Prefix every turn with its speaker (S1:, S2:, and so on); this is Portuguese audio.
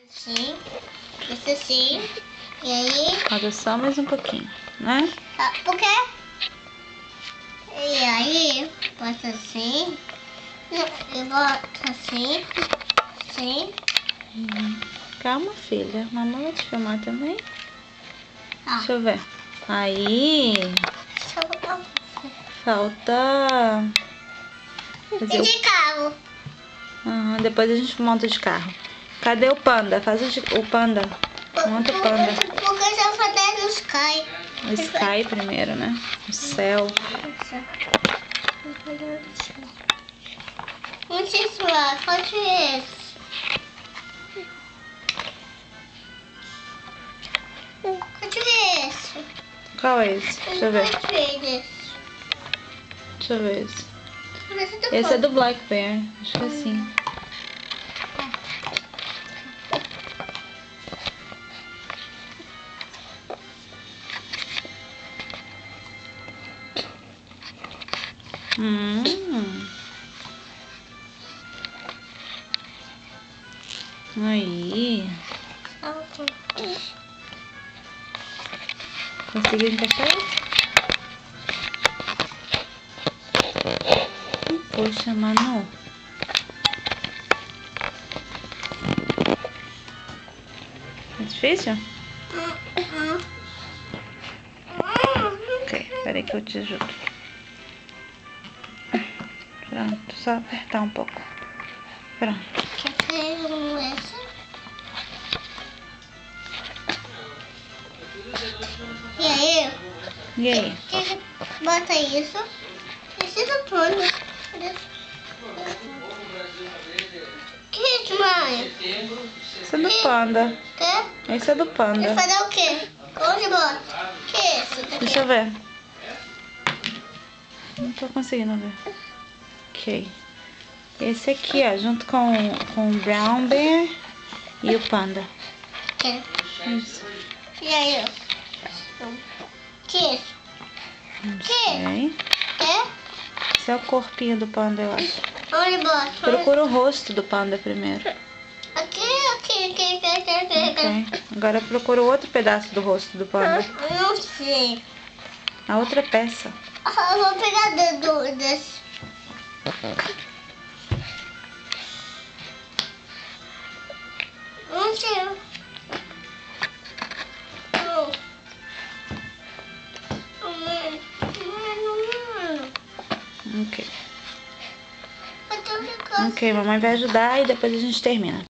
S1: Sim, isso assim. E aí?
S2: Roda só mais um pouquinho, né?
S1: Por quê? E aí, bota assim. E bota assim. Assim.
S2: Calma, filha. Mamãe vai te filmar também.
S1: Ah.
S2: Deixa eu ver. Aí.
S1: Só
S2: Falta.
S1: E de carro?
S2: Depois a gente monta de carro. Cadê o panda? Faz o panda. Monta o panda.
S1: Porque eu já falei no Sky.
S2: O Sky primeiro, né? O céu.
S1: Onde isso lá? Pode esse. Pode esse.
S2: Qual é esse? Deixa eu ver.
S1: Pode esse.
S2: Deixa eu ver esse. Esse é do Black Bear. Acho que é assim. Aí. Conseguiu encaixar isso? Poxa, mano. É difícil? Ok, peraí que eu te ajudo. Pronto, só apertar um pouco. Pronto.
S1: Quer ver esse? E aí?
S2: E aí?
S1: Bota isso. Precisa pôr. Que isso, mãe?
S2: Esse é do panda.
S1: Quê?
S2: Esse é do panda.
S1: Vai fazer o quê? Onde bota? Que é isso?
S2: Deixa eu ver. Não tô conseguindo ver. Ok. Esse aqui, ó, junto com o Brown Bear e o panda.
S1: Que?
S2: Isso.
S1: E aí? Que é isso?
S2: Não sei.
S1: É?
S2: Esse é o corpinho do panda, eu acho.
S1: Onde bota?
S2: Procura o rosto do panda primeiro.
S1: Aqui.
S2: Ok. Agora procura o outro pedaço do rosto do panda.
S1: Não sei.
S2: A outra peça.
S1: Eu vou pegar desse. Não sei.
S2: Ok. Ok, mamãe vai ajudar e depois a gente termina.